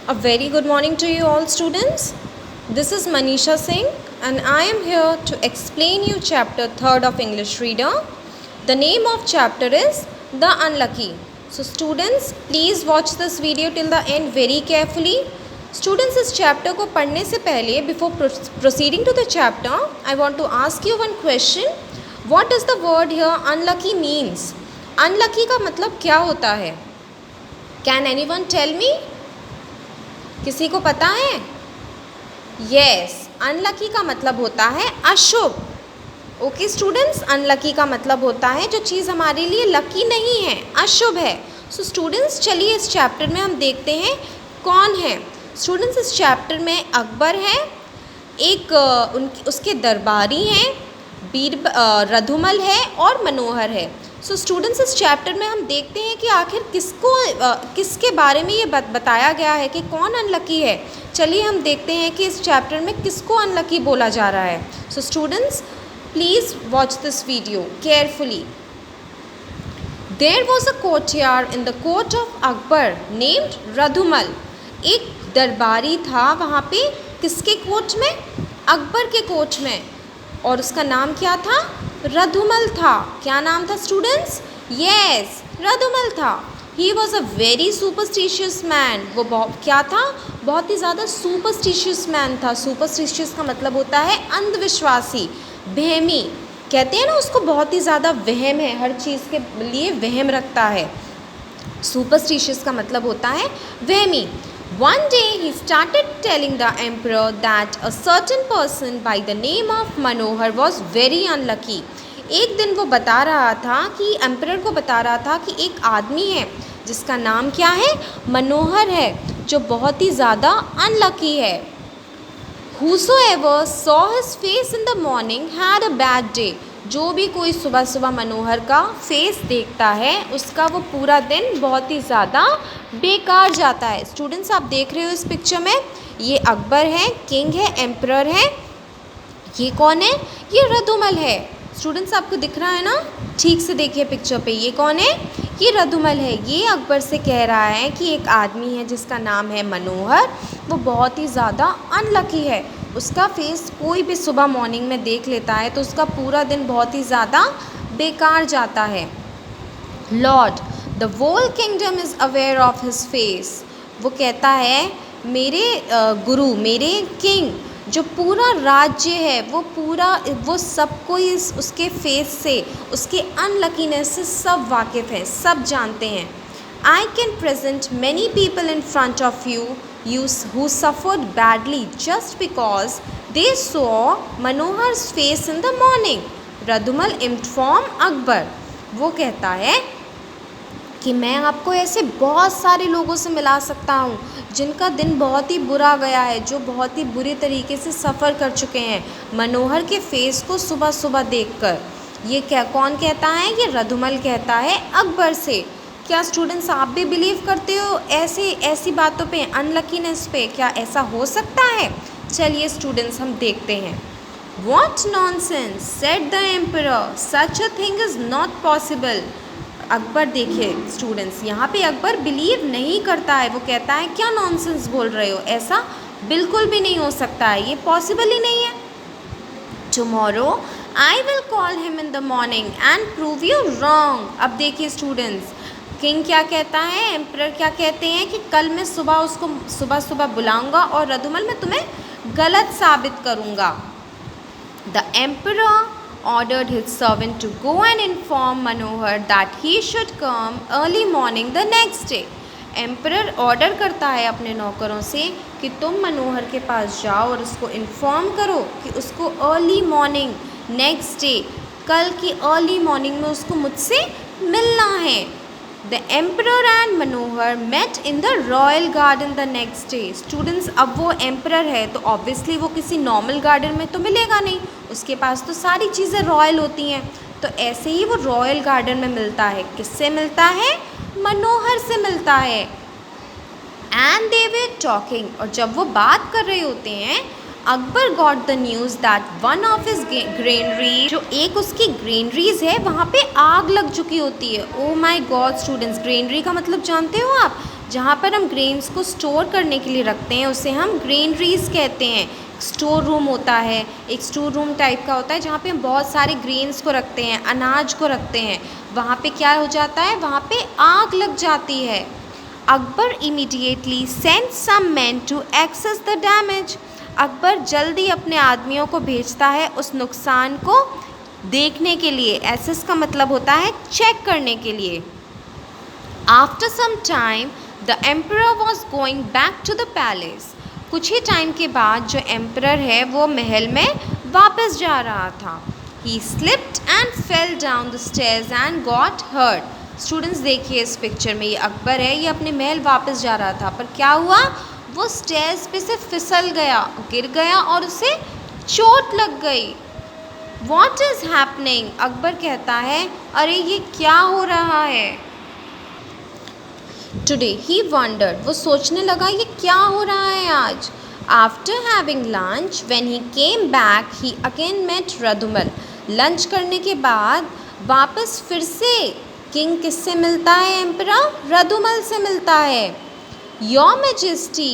A very good morning to you all students. This is Manisha Singh and I am here to explain you chapter 3rd of English Reader. The name of chapter is The Unlucky. So students, please watch this video till the end very carefully. Students, इस chapter को पढ़ने से पहले before proceeding to the chapter, I want to ask you one question. What does the word here unlucky means? Unlucky का मतलब क्या होता है? Can anyone tell me? किसी को पता है? यस, अनलकी का मतलब होता है अशुभ. ओके स्टूडेंट्स, अनलकी का मतलब होता है जो चीज़ हमारे लिए लकी नहीं है, अशुभ है. सो स्टूडेंट्स, चलिए इस चैप्टर में हम देखते हैं कौन है. स्टूडेंट्स, इस चैप्टर में अकबर है, एक उसके दरबारी हैं, रधुमल है और मनोहर है. सो स्टूडेंट्स, इस चैप्टर में हम देखते हैं कि आखिर किसके बारे में ये बताया गया है कि कौन अनलकी है. चलिए हम देखते हैं कि इस चैप्टर में किसको अनलकी बोला जा रहा है. So students, please watch this video carefully. There was a courtyard in the court of Akbar named Radhumal. एक दरबारी था वहाँ पे, किसके कोर्ट में? अकबर के कोर्ट में. और उसका नाम क्या था? रधुमल था. क्या नाम था स्टूडेंट्स? यस, रधुमल था. He was a very superstitious man. वो क्या था? बहुत ही ज़्यादा सुपरस्टिशियस मैन था. सुपरस्टिशियस का मतलब होता है अंधविश्वासी, वहमी. कहते हैं ना उसको बहुत ही ज़्यादा वहम है, हर चीज़ के लिए वहम रखता है. सुपरस्टिशियस का मतलब होता है वहमी. One day he started telling the emperor that a certain person by the name of Manohar was very unlucky. एक दिन वो बता रहा था कि एम्परर को बता रहा था कि एक आदमी है जिसका नाम क्या है? मनोहर है, जो बहुत ही ज़्यादा अनलकी है. Whosoever saw his face in the morning had a bad day. जो भी कोई सुबह सुबह मनोहर का फेस देखता है उसका वो पूरा दिन बहुत ही ज़्यादा बेकार जाता है. स्टूडेंट्स, आप देख रहे हो इस पिक्चर में, ये अकबर है, किंग है, एम्परर है. ये कौन है? ये रधुमल है. स्टूडेंट्स, आपको दिख रहा है ना? ठीक से देखिए पिक्चर पे. ये कौन है? ये रधुमल है. ये अकबर से कह रहा है कि एक आदमी है जिसका नाम है मनोहर, वो बहुत ही ज़्यादा अनलकी है. उसका फेस कोई भी सुबह मॉर्निंग में देख लेता है तो उसका पूरा दिन बहुत ही ज़्यादा बेकार जाता है. Lord, the whole kingdom is aware of his face. वो कहता है मेरे गुरु, मेरे किंग, जो पूरा राज्य है वो सबको उसके फेस से, उसके अनलकीनेस से सब वाकिफ़ हैं, सब जानते हैं. I can present many people in front of you who suffered badly just because they saw Manohar's face in the morning. रधुमल inform Akbar. वो कहता है कि मैं आपको ऐसे बहुत सारे लोगों से मिला सकता हूँ जिनका दिन बहुत ही बुरा गया है, जो बहुत ही बुरी तरीके से सफ़र कर चुके हैं मनोहर के फेस को सुबह सुबह देखकर. ये कौन कहता है? ये रधुमल कहता है अकबर से. क्या स्टूडेंट्स, आप भी बिलीव करते हो ऐसी बातों पे, अनलकीनेस पे? क्या ऐसा हो सकता है? चलिए स्टूडेंट्स, हम देखते हैं. What nonsense, said the emperor. Such a thing is not possible. Akbar, देखिए स्टूडेंट्स, यहाँ पे अकबर बिलीव नहीं करता है. वो कहता है क्या नॉनसेंस बोल रहे हो, ऐसा बिल्कुल भी नहीं हो सकता है, ये पॉसिबल ही नहीं है. Tomorrow I will call him in the morning and prove you wrong. अब देखिए स्टूडेंट्स, किंग क्या कहता है, एम्परर क्या कहते हैं कि कल मैं उसको सुबह सुबह बुलाऊंगा और रधुमल मैं तुम्हें गलत साबित करूंगा. The emperor ordered his servant to go and inform Manohar that he should come early morning the next day. Emperor order करता है अपने नौकरों से कि तुम मनोहर के पास जाओ और उसको इन्फॉर्म करो कि उसको अर्ली मॉर्निंग नेक्स्ट डे, कल की अर्ली मॉर्निंग में उसको मुझसे मिलना है. The emperor and Manohar met in the royal garden the next day. Students, अब वो एम्परर है तो ऑब्वियसली वो किसी नॉर्मल गार्डन में तो मिलेगा नहीं, उसके पास तो सारी चीज़ें रॉयल होती हैं. तो ऐसे ही वो रॉयल गार्डन में मिलता है. किससे मिलता है? मनोहर से मिलता है. And they were talking. और जब वो बात कर रहे होते हैं, Akbar got the news that one of his granary, जो एक उसकी ग्रेनरीज है वहाँ पे आग लग चुकी होती है. ओ माई गॉड स्टूडेंट्स, ग्रेनरी का मतलब जानते हो आप? जहाँ पर हम ग्रेन्स को स्टोर करने के लिए रखते हैं उसे हम ग्रेनरीज कहते हैं। स्टोर रूम होता है, एक स्टोर रूम टाइप का होता है जहाँ पे हम बहुत सारे ग्रेन्स को रखते हैं, अनाज को रखते हैं। वहाँ पे क्या हो जाता है, वहाँ पे आग लग जाती है। Akbar immediately sent some man to access the damage. Akbar जल्दी अपने आदमियों को भेजता है उस नुकसान को देखने के लिए। एक्सेस का मतलब होता है चेक करने के लिए। After some time the emperor was going back to the palace. कुछ ही टाइम के बाद जो एम्परर है वो महल में वापस जा रहा था। He slipped and fell down the stairs and got hurt. Students देखिए इस पिक्चर में, ये अकबर है, ये अपने महल वापस जा रहा था, पर क्या हुआ, वो स्टेयर्स पे से फिसल गया, गिर गया और उसे चोट लग गई। What is happening? अकबर कहता है, अरे ये क्या हो रहा है। Today he wondered, वो सोचने लगा ये क्या हो रहा है आज। After having lunch, when he came back, he again met Radumal. Lunch करने के बाद वापस फिर से किंग किससे मिलता है, एम्परर रदुमल से मिलता है। Your Majesty,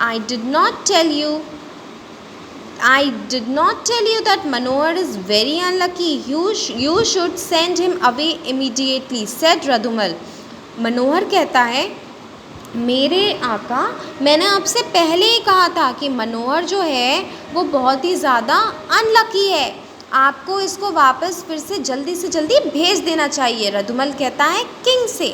I did not tell you that Manohar is very unlucky. You should send him away immediately, said रदुमल। मनोहर कहता है, मेरे आका, मैंने आपसे पहले ही कहा था कि मनोहर जो है वो बहुत ही ज़्यादा अनलकी है, आपको इसको वापस फिर से जल्दी भेज देना चाहिए। रदुमल कहता है किंग से।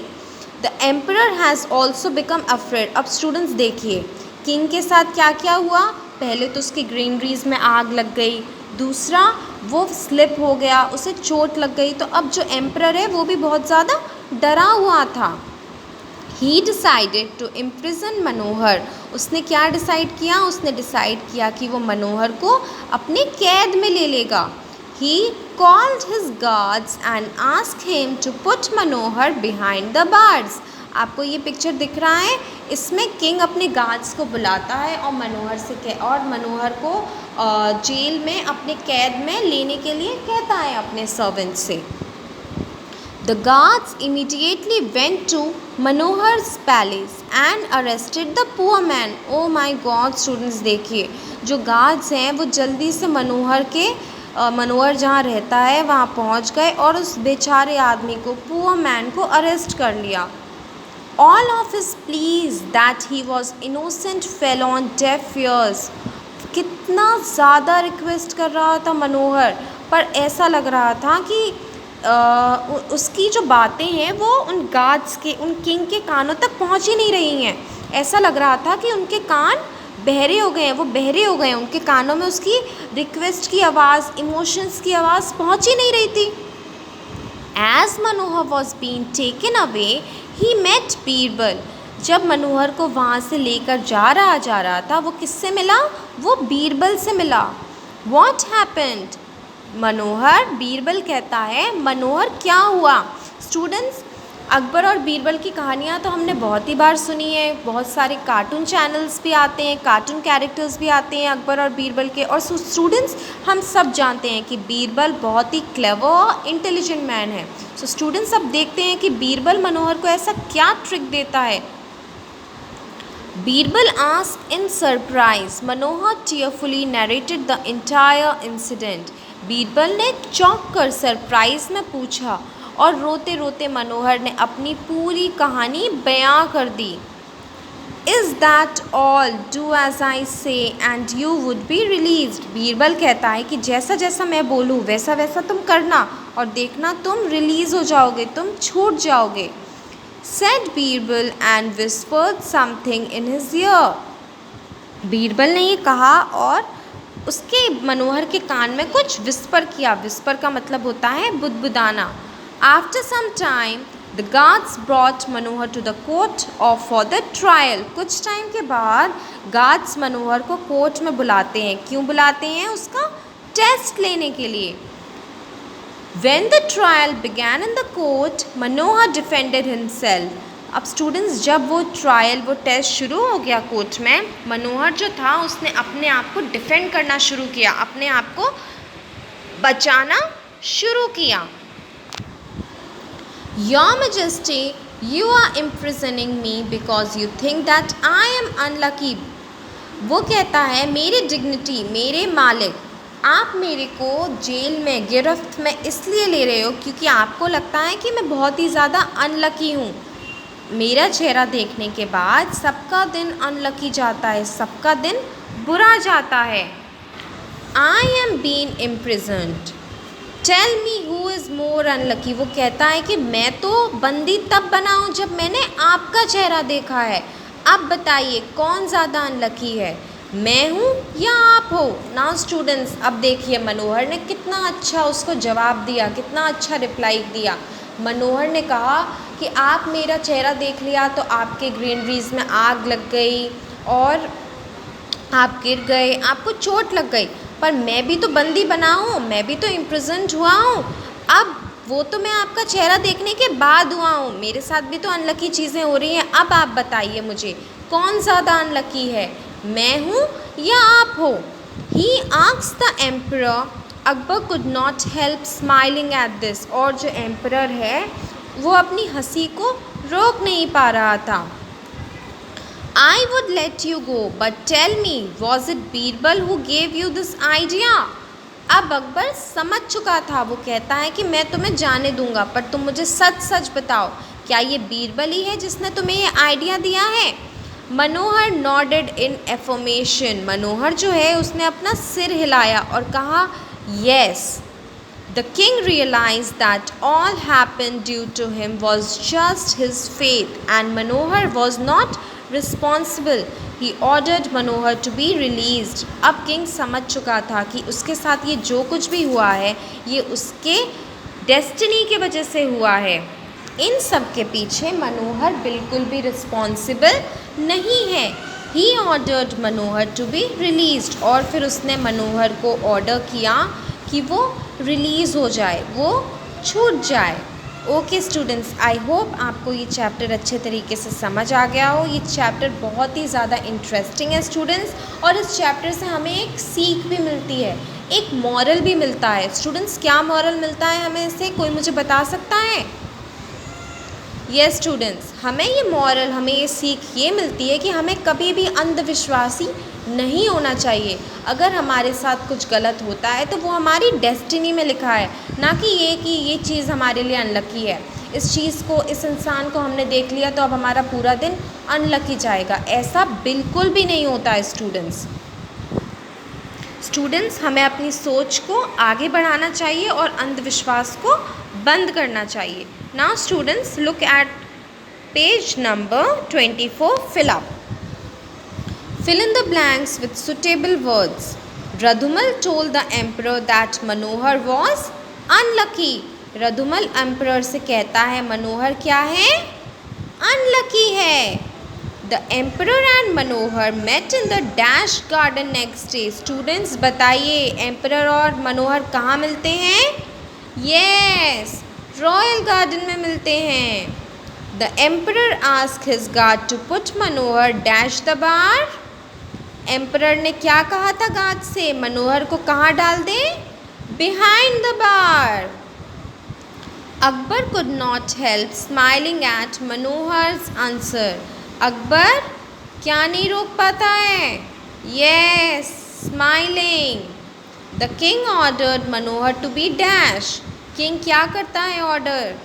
The emperor has also become afraid. अब स्टूडेंट्स देखिए किंग के साथ क्या क्या हुआ। पहले तो उसकी ग्रीनरीज में आग लग गई, दूसरा वो स्लिप हो गया, उसे चोट लग गई। तो अब जो एम्परर है वो भी बहुत ज़्यादा डरा हुआ था। ही डिसाइडेड टू इम्प्रिजन मनोहर। उसने क्या डिसाइड किया, उसने डिसाइड किया कि वो मनोहर को अपने कैद में ले लेगा। He called his guards and asked him to put Manohar behind the bars. आपको ये पिक्चर दिख रहा है, इसमें किंग अपने गार्ड्स को बुलाता है और मनोहर को जेल में अपने कैद में लेने के लिए कहता है अपने सर्वेंट से। The guards immediately went to Manohar's palace and arrested the poor man. Oh my God students देखिए, जो गार्ड्स हैं वो जल्दी से मनोहर जहाँ रहता है वहाँ पहुँच गए और उस बेचारे आदमी को, पुअर मैन को अरेस्ट कर लिया। All of his pleas that he was innocent fell on deaf ears. कितना ज़्यादा रिक्वेस्ट कर रहा था मनोहर, पर ऐसा लग रहा था कि उसकी जो बातें हैं वो उन गार्ड्स के, उन किंग के कानों तक पहुंच ही नहीं रही हैं। ऐसा लग रहा था कि उनके कान बहरे हो गए हैं, वो बहरे हो गए हैं, उनके कानों में उसकी रिक्वेस्ट की आवाज़, इमोशंस की आवाज़ पहुंच ही नहीं रही थी। As Manohar was being taken away, he met Birbal. जब मनोहर को वहाँ से लेकर जा रहा था, वो किससे मिला, वो बीरबल से मिला। What happened? मनोहर, बीरबल कहता है, मनोहर क्या हुआ। स्टूडेंट्स, अकबर और बीरबल की कहानियाँ तो हमने बहुत ही बार सुनी है, बहुत सारे कार्टून चैनल्स भी आते हैं, कार्टून कैरेक्टर्स भी आते हैं अकबर और बीरबल के। और स्टूडेंट्स, हम सब जानते हैं कि बीरबल बहुत ही क्लेवर और इंटेलिजेंट मैन है। सो स्टूडेंट्स, अब देखते हैं कि बीरबल मनोहर को ऐसा क्या ट्रिक देता है। Birbal asked in surprise. Manohar tearfully narrated the entire incident. Birbal ने चौंक कर सरप्राइज में पूछा और रोते रोते मनोहर ने अपनी पूरी कहानी बयां कर दी। Is that all? Do as I say and you would be released. Birbal कहता है कि जैसा जैसा मैं बोलूँ वैसा वैसा तुम करना और देखना तुम रिलीज़ हो जाओगे, तुम छूट जाओगे। Said Birbal and whispered something in his year. Birbal ने ये कहा और उसके मनोहर के कान में कुछ विस्पर किया। विस्पर का मतलब होता है बुदबुदाना। After some time, the guards brought Manohar to the court for the trial. कुछ टाइम के बाद गार्ड्स मनोहर को कोर्ट में बुलाते हैं। क्यों बुलाते हैं? उसका टेस्ट लेने के लिए। When the trial began in the court, Manohar defended himself. अब स्टूडेंट्स, जब वो टेस्ट शुरू हो गया कोर्ट में, मनोहर जो था उसने अपने आप को डिफेंड करना शुरू किया, अपने आप को बचाना शुरू किया। Your Majesty, You are imprisoning me because you think that I am unlucky. वो कहता है मेरी डिग्निटी, मेरे मालिक, आप मेरे को जेल में, गिरफ्त में इसलिए ले रहे हो क्योंकि आपको लगता है कि मैं बहुत ही ज़्यादा अनलकी हूँ। मेरा चेहरा देखने के बाद सबका दिन अनलकी जाता है, सबका दिन बुरा जाता है। I am being imprisoned. Tell me who is more unlucky. वो कहता है कि मैं तो बंदी तब बना हूँ जब मैंने आपका चेहरा देखा है। अब बताइए कौन ज़्यादा अनलकी है, मैं हूँ या आप हो। नाउ स्टूडेंट्स, अब देखिए मनोहर ने कितना अच्छा उसको जवाब दिया, कितना अच्छा रिप्लाई दिया। मनोहर ने कहा कि आप मेरा चेहरा देख लिया तो आपके ग्रीनरीज में आग लग गई और आप गिर गए, आपको चोट लग गई, पर मैं भी तो बंदी बना हूँ, मैं भी तो इम्प्रिजन्ड हुआ हूँ। अब वो तो मैं आपका चेहरा देखने के बाद हुआ हूँ, मेरे साथ भी तो अनलकी चीज़ें हो रही हैं। अब आप बताइए मुझे कौन ज़्यादा अनलकी है, मैं हूँ या आप हो। He asked the emperor. Akbar could not help smiling at this. और जो एम्परर है वो अपनी हंसी को रोक नहीं पा रहा था। I would let you go, but tell me, was it Birbal who gave you this idea? अब अकबर समझ चुका था। वो कहता है कि मैं तुम्हें जाने दूंगा, पर तुम मुझे सच सच बताओ, क्या ये बीरबल ही है जिसने तुम्हें ये आइडिया दिया है? मनोहर नॉडेड इन एफर्मेशन। मनोहर जो है उसने अपना सिर हिलाया और कहा yes. The king realized that all happened due to him was just his fate and Manohar was not responsible. He ordered Manohar to be released. अब किंग समझ चुका था कि उसके साथ ये जो कुछ भी हुआ है ये उसके डेस्टिनी की वजह से हुआ है। इन सब के पीछे मनोहर बिल्कुल भी रिस्पॉन्सिबल नहीं है। He ordered Manohar to be released और फिर उसने मनोहर को ऑर्डर किया कि वो रिलीज़ हो जाए, वो छूट जाए। ओके स्टूडेंट्स, आई होप आपको ये चैप्टर अच्छे तरीके से समझ आ गया हो। ये चैप्टर बहुत ही ज़्यादा इंटरेस्टिंग है स्टूडेंट्स, और इस चैप्टर से हमें एक सीख भी मिलती है, एक मॉरल भी मिलता है। स्टूडेंट्स, क्या मॉरल मिलता है हमें इससे, कोई मुझे बता सकता है? यस स्टूडेंट्स, हमें ये मॉरल, हमें ये सीख ये मिलती है कि हमें कभी भी अंधविश्वासी नहीं होना चाहिए। अगर हमारे साथ कुछ गलत होता है तो वो हमारी डेस्टिनी में लिखा है, ना कि ये चीज़ हमारे लिए अनलकी है। इस चीज़ को, इस इंसान को हमने देख लिया तो अब हमारा पूरा दिन अनलकी जाएगा, ऐसा बिल्कुल भी नहीं होता है स्टूडेंट्स, हमें अपनी सोच को आगे बढ़ाना चाहिए और अंधविश्वास को बंद करना चाहिए। Now students, look at page number 24. Fill in the blanks with suitable words. Radhumal told the emperor that Manohar was unlucky. Radhumal emperor से कहता है मनोहर क्या है, अनलकी है। The emperor and Manohar met in the dash garden next day. Students बताइए, emperor और मनोहर कहाँ मिलते हैं? Yes, रॉयल गार्डन में मिलते हैं। The emperor asked his guard to put Manohar dash the bar. Emperor ने क्या कहा था गार्ड से, मनोहर को कहाँ डाल दे? Behind the bar. Akbar could not help smiling at Manohar's answer. Akbar क्या नहीं रोक पाता है? Yes, smiling. The king ordered Manohar to be dash. King क्या करता है ऑर्डर?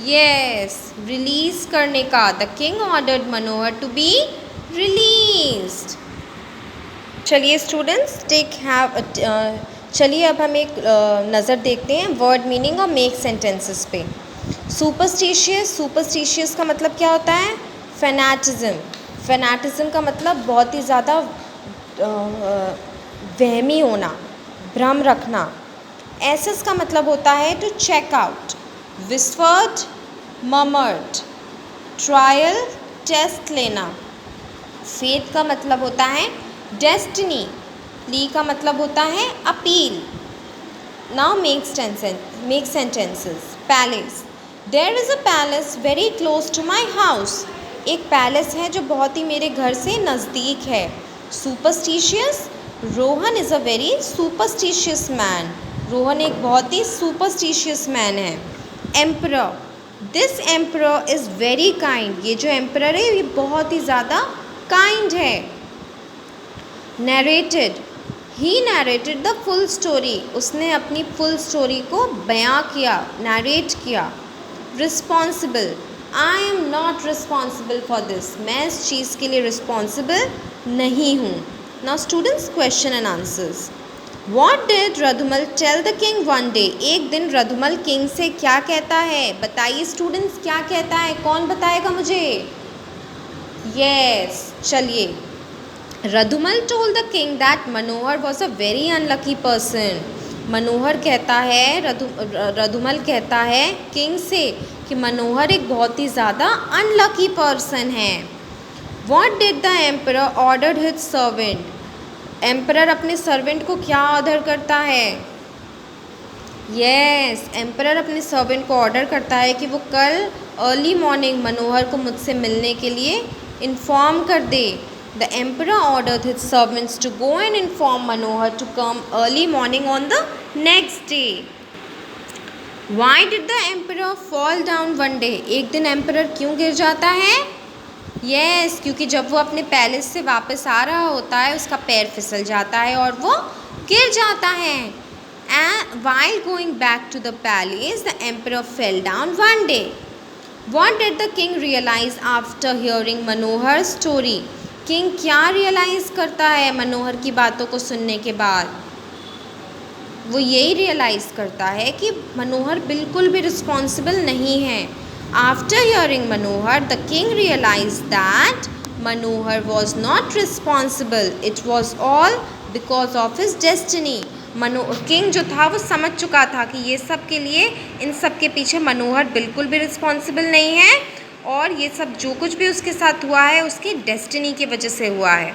यस, रिलीज करने का। The king ordered Manohar to be released. चलिए स्टूडेंट्स, चलिए अब हम एक नज़र देखते हैं वर्ड मीनिंग और मेक सेंटेंसेस पे। सुपरस्टिशियस का मतलब क्या होता है? फैनेटिज़म का मतलब बहुत ही ज़्यादा वहमी होना, भ्रम रखना। एसेस का मतलब होता है to check out. Whispered, murmured. Trial, test लेना। फेथ का मतलब होता है डेस्टिनी। प्ली का मतलब होता है appeal. Now make sentences. Palace, there is a palace very close to my house. एक पैलेस है जो बहुत ही मेरे घर से नज़दीक है। Superstitious, Rohan is a very superstitious man. Rohan एक बहुत ही सुपरस्टिशियस मैन है। Emperor, this emperor is very kind, ये जो एम्परर है ये बहुत ही ज़्यादा काइंड है। Narrated, he narrated the full story, उसने अपनी फुल स्टोरी को बयां किया, नरेट किया। Responsible, I am not responsible for this, मैं इस चीज़ के लिए रिस्पॉन्सिबल नहीं हूँ। Now students, question and answers. What did Radhumal tell the king one day, एक दिन रधुमल किंग से क्या कहता है? बताइए स्टूडेंट्स, क्या कहता है? कौन बताएगा मुझे? यस, चलिए। Radhumal told the king that Manohar was a very unlucky person. Manohar कहता है, रधुमल कहता है किंग से कि मनोहर एक बहुत ही ज़्यादा अनलकी पर्सन है। What did the emperor ordered his servant, emperor अपने सर्वेंट को क्या ऑर्डर करता है? यस, एम्परर अपने सर्वेंट को ऑर्डर करता है कि वो कल अर्ली मॉर्निंग मनोहर को मुझसे मिलने के लिए इन्फॉर्म कर दे। The emperor ordered his servants to go and inform Manohar to come early morning on the next day. Why did the emperor fall down one day, एक दिन एम्परर क्यों गिर जाता है? यस, क्योंकि जब वो अपने पैलेस से वापस आ रहा होता है उसका पैर फिसल जाता है और वो गिर जाता है। And while going back to the palace the emperor fell down one day. What did the king realise after hearing Manohar story, king क्या रियलाइज़ करता है मनोहर की बातों को सुनने के बाद? वो यही रियलाइज़ करता है कि मनोहर बिल्कुल भी रिस्पॉन्सिबल नहीं है। After hearing Manohar the king realise that Manohar was not responsible, it was all because of his destiny. King जो था वो समझ चुका था कि ये सब के लिए, इन सब के पीछे मनोहर बिल्कुल भी रिस्पॉन्सिबल नहीं है और ये सब जो कुछ भी उसके साथ हुआ है उसकी डेस्टिनी की वजह से हुआ है।